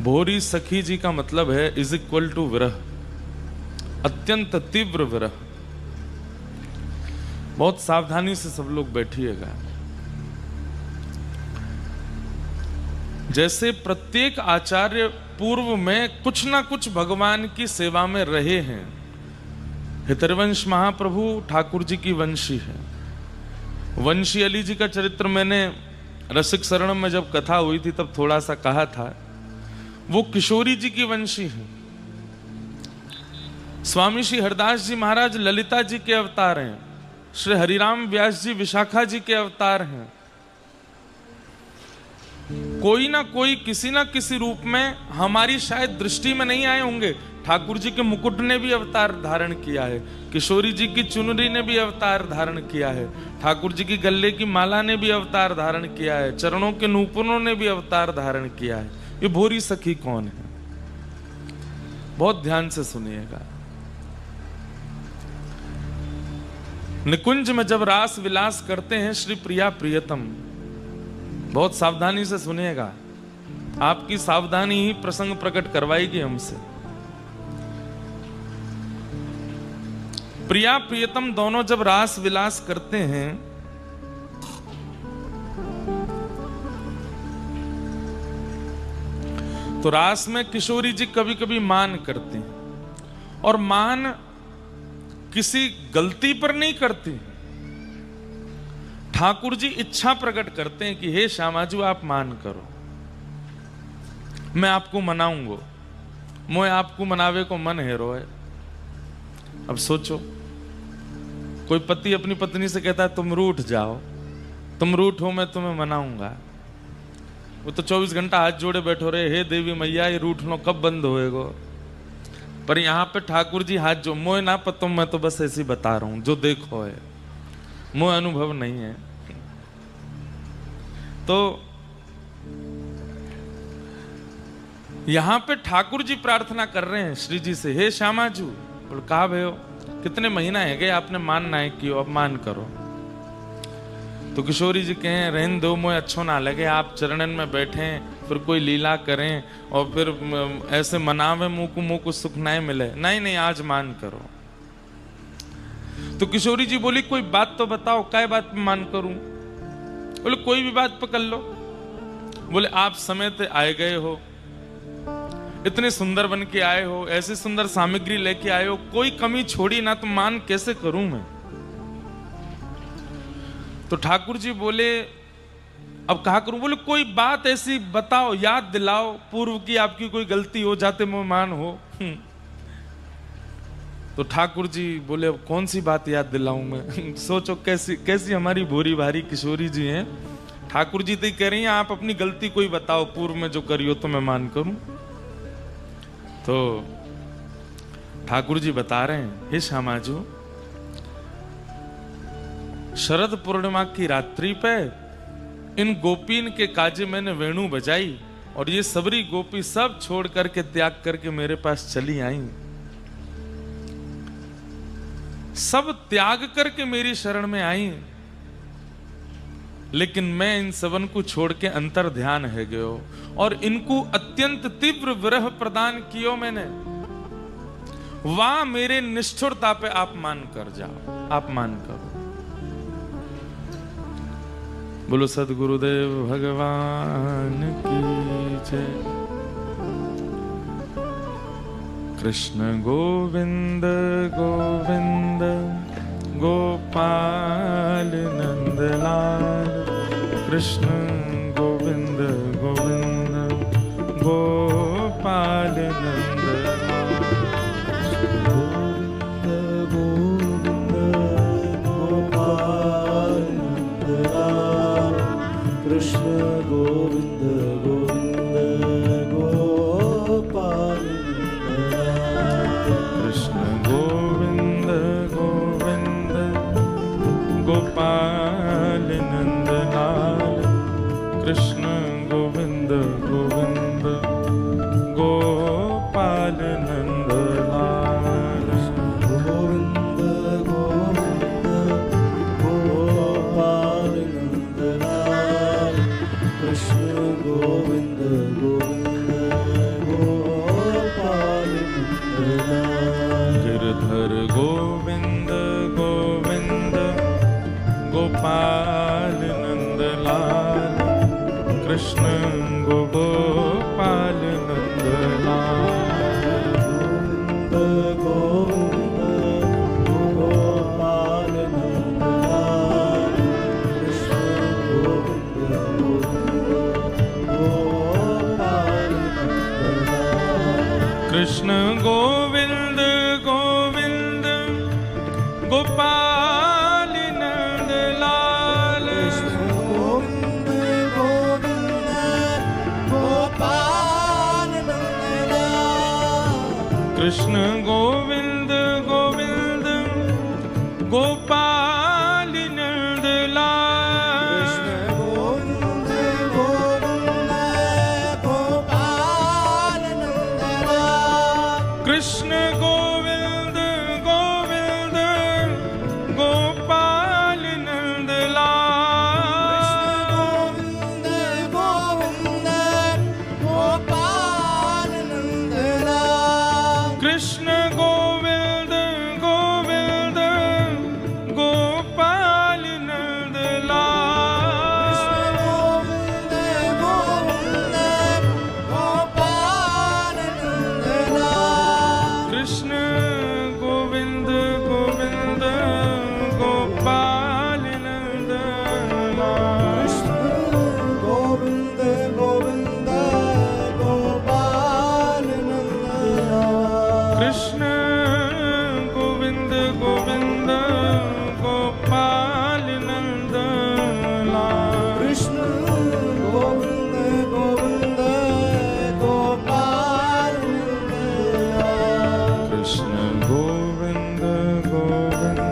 भोरी सखी जी का मतलब है इज इक्वल टू विरह, अत्यंत तीव्र विरह। बहुत सावधानी से सब लोग बैठिएगा। जैसे प्रत्येक आचार्य पूर्व में कुछ ना कुछ भगवान की सेवा में रहे हैं। हितरवंश महाप्रभु ठाकुर जी की वंशी है। वंशी अली जी का चरित्र मैंने रसिक शरणम में जब कथा हुई थी तब थोड़ा सा कहा था। वो किशोरी जी की वंशी है। स्वामी श्री हरदास जी महाराज ललिता जी के अवतार हैं। श्री हरिराम व्यास जी विशाखा जी के अवतार हैं। कोई ना कोई किसी ना किसी रूप में हमारी शायद दृष्टि में नहीं आए होंगे। ठाकुर जी के मुकुट ने भी अवतार धारण किया है। किशोरी जी की चुनरी ने भी अवतार धारण किया है। ठाकुर जी की गले की माला ने भी अवतार धारण किया है। चरणों के नूपुरों ने भी अवतार धारण किया है। ये भोरी सखी कौन है? बहुत ध्यान से सुनिएगा। निकुंज में जब रास विलास करते हैं श्री प्रिया प्रियतम, बहुत सावधानी से सुनिएगा। आपकी सावधानी ही प्रसंग प्रकट करवाएगी हमसे। प्रिया प्रियतम दोनों जब रास विलास करते हैं तो रास में किशोरी जी कभी कभी मान करती हैं, और मान किसी गलती पर नहीं करती। ठाकुर जी इच्छा प्रकट करते हैं कि हे श्यामाजू आप मान करो, मैं आपको मनाऊंगो, मोए आपको मनावे को मन है रोए। अब सोचो, कोई पति अपनी पत्नी से कहता है तुम रूठ जाओ, तुम रूठो मैं तुम्हें मनाऊंगा। वो तो 24 घंटा हाथ जोड़े बैठो रहे, हे देवी मैया ये रूठनो कब बंद होएगो। पर यहाँ पे ठाकुर जी हाथ जो मोए ना पतो, मैं तो बस ऐसे बता रहा हूं जो देखो है, मोए अनुभव नहीं है। तो यहां पे ठाकुर जी प्रार्थना कर रहे हैं श्री जी से, हे श्यामाजू। बोल कहा भयो कितने महीना है गए आपने मानना है कि अब मान करो। तो किशोरी जी कहें रहन दो, मोए अच्छो ना लगे, आप चरणन में बैठे फिर कोई लीला करें और फिर ऐसे मनावे मुंह को सुख नहीं मिले। नहीं नहीं आज मान करो। तो किशोरी जी बोली कोई बात तो बताओ, काय बात पे मान करूं? बोले कोई भी बात पकड़ लो। बोले आप समय पे आए गए हो, इतने सुंदर बन के आए हो, ऐसी सुंदर सामग्री लेके आए हो, कोई कमी छोड़ी ना, तो मान कैसे करूं मैं? तो ठाकुर जी बोले अब कहा करूं? बोले कोई बात ऐसी बताओ, याद दिलाओ पूर्व की आपकी कोई गलती हो जाते मेहमान हो। तो ठाकुर जी बोले अब कौन सी बात याद दिलाऊं मैं? सोचो कैसी कैसी हमारी भोरी भारी किशोरी जी हैं। ठाकुर जी तो कह रही हैं आप अपनी गलती कोई बताओ पूर्व में जो करी हो तो मैं मान करूं। तो ठाकुर जी बता रहे हैं, हे श्यामाजू, शरद पूर्णिमा की रात्रि पे इन गोपीन के काजे मैंने वेणु बजाई और ये सबरी गोपी सब छोड़ करके त्याग करके मेरे पास चली आई। सब त्याग करके मेरी शरण में आई, लेकिन मैं इन सबन को छोड़ के अंतर ध्यान है गयो और इनको अत्यंत तीव्र विरह प्रदान कियो मैंने। वहां मेरे निष्ठुरता पे आप मान कर जाओ, आप मान करो। बोलो सद्गुरुदेव भगवान की जय। कृष्ण गोविंद गोविंद गोपाल नंदलाल। कृष्ण गोविंद गोविंद गोपाल नंदलाल। गोविंद गोविंद गोपाल नंदलाल। कृष्ण गोविंद गोविंद गोपाल नंदलाल। कृष्ण गोविंद गोविंद गोपाल नंदलाल। कृष्ण गोविंद गोविंद गोपाल नंद लाल। गोविंद गोविंद गोपाल नंद लाल। कृष्ण गोविंद गोविंद गोपाल नंद लाल। कृष्ण गोविंद गोविंद गोपाल नंद लाल। कृष्ण गोविंद गोविंद गोपाल नंद लाल। कृष्ण गोविंद गोविंद गोपाल नंद लाल। गोविंद गोविंद गोपाल नंद लाल। कृष्ण गोविंद गोविंद गोपाल नंद लाल। कृष्ण गोविंद गोविंद गोपाल नंद लाल। कृष्ण गोविंद गोविंद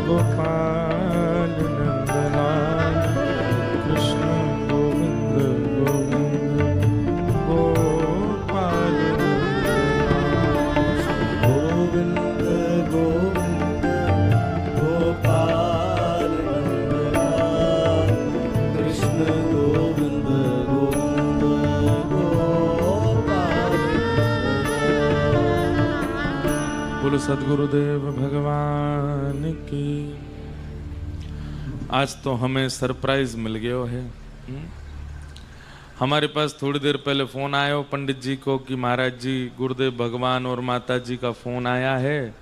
गोपाल नंद लाल। कृष्ण गोविंद गोविंद गोपाल नंद लाल। गोविंद गोविंद गोपाल नंद लाल। कृष्ण गोविंद गोविंद गोपाल बोलो सद्गुरुदेव भगवान की। आज तो हमें सरप्राइज मिल गया है। हमारे पास थोड़ी देर पहले फोन आया हो पंडित जी को कि महाराज जी गुरुदेव भगवान और माता जी का फोन आया है,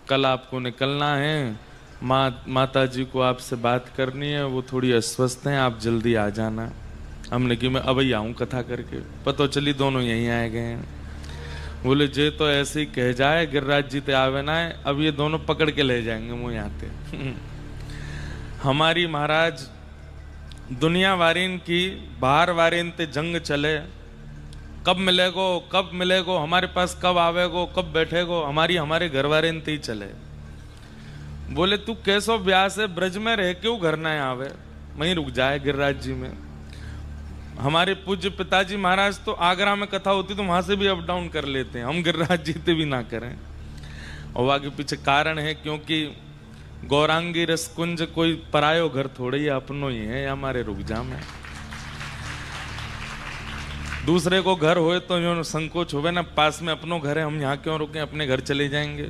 कल आपको निकलना है, माता जी को आपसे बात करनी है, वो थोड़ी अस्वस्थ हैं, आप जल्दी आ जाना। हमने कि मैं अब ही आऊँ कथा करके, पता चली दोनों यहीं आए गए हैं। बोले जे तो ऐसे ही कह जाए गिरिराज जी ते आवे ना है, अब ये दोनों पकड़ के ले जाएंगे मुँह यहाँ पे। हमारी महाराज दुनिया वारीन की बाहर वारीन ते जंग चले, कब मिलेगो हमारे पास, कब आवेगो, कब बैठेगो, हमारे घर वारीन ते ही चले। बोले तू कैसो ब्यास है, ब्रज में रह क्यों घर ना आवे, वहीं रुक जाए गिरिराज जी में। हमारे पूज्य पिताजी महाराज तो आगरा में कथा होती तो वहां से भी अप डाउन कर लेते हैं, हम गिरिराज जी ते भी ना करें। और आगे पीछे कारण है, क्योंकि गौरांगी रसकुंज कोई परायो घर थोड़े ही अपनो ही है, हमारे रुकजा में। दूसरे को घर होए तो यो संकोच होवे ना, पास में अपनो घर है, हम यहाँ क्यों रुके, अपने घर चले जाएंगे।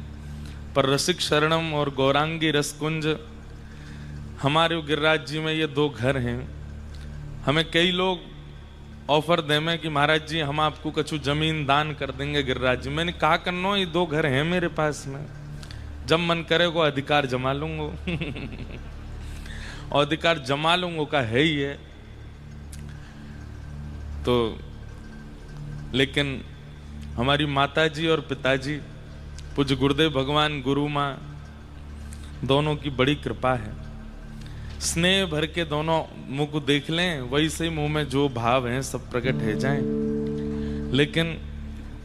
पर रसिक शरणम और गौरांगी रसकुंज हमारे गिरिराज जी में ये दो घर हैं। हमें कई लोग ऑफर दे में कि महाराज जी हम आपको कछु जमीन दान कर देंगे गिरिराज जी। मैंने कहा करनो, ये दो घर हैं मेरे पास में, जब मन करेगो अधिकार जमा लूंगो। और अधिकार जमा लूंगो का है ही है। तो लेकिन हमारी माताजी और पिताजी पूज्य गुरुदेव भगवान गुरु माँ दोनों की बड़ी कृपा है। स्नेह भर के दोनों मुंह को देख लें, वही से मुंह में जो भाव हैं सब प्रकट है जाएं। लेकिन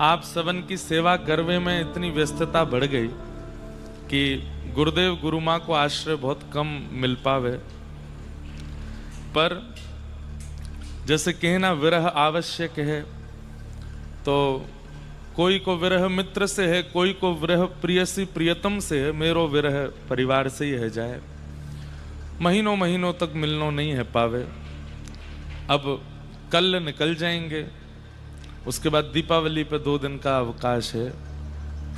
आप सबन की सेवा करने में इतनी व्यस्तता बढ़ गई कि गुरुदेव गुरु माँ को आश्रय बहुत कम मिल पावे। पर जैसे कहना विरह आवश्यक है, तो कोई को विरह मित्र से है, कोई को विरह प्रियसी प्रियतम से है, मेरो विरह परिवार से ही है जाए। महीनों महीनों तक मिलनो नहीं है पावे। अब कल निकल जाएंगे, उसके बाद दीपावली पे 2 दिन का अवकाश है,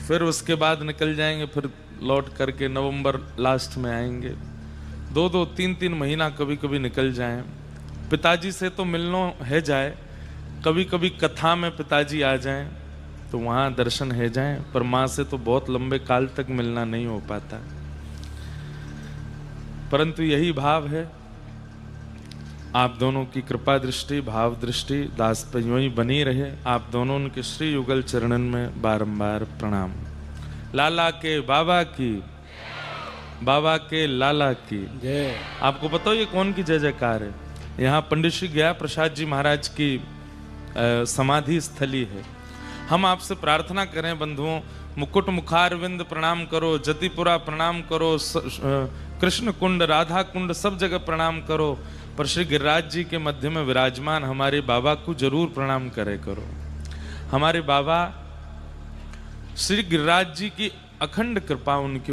फिर उसके बाद निकल जाएंगे, फिर लौट करके नवंबर लास्ट में आएंगे। 2-2, 3-3 महीना कभी कभी निकल जाएं। पिताजी से तो मिलनो है जाए, कभी कभी कथा में पिताजी आ जाएं तो वहाँ दर्शन है जाएं, पर माँ से तो बहुत लंबे काल तक मिलना नहीं हो पाता। परंतु यही भाव है आप दोनों की कृपा दृष्टि भाव दृष्टि दास पे यूं ही बनी रहे। आप दोनों के श्री युगल चरणन में बारंबार प्रणाम। लाला के बाबा की, बाबा के लाला की जय। आपको पता हो ये कौन की जय जयकार है? यहाँ पंडित श्री गया प्रसाद जी महाराज की समाधि स्थली है। हम आपसे प्रार्थना करें बंधुओं, मुकुट मुखारविंद प्रणाम करो, जतिपुरा प्रणाम करो, कृष्ण कुंड राधा कुंड सब जगह प्रणाम करो, पर श्री गिरिराज जी के मध्य में विराजमान हमारे बाबा को जरूर प्रणाम करे करो। हमारे बाबा श्री गिरिराज जी की अखंड कृपा उनकी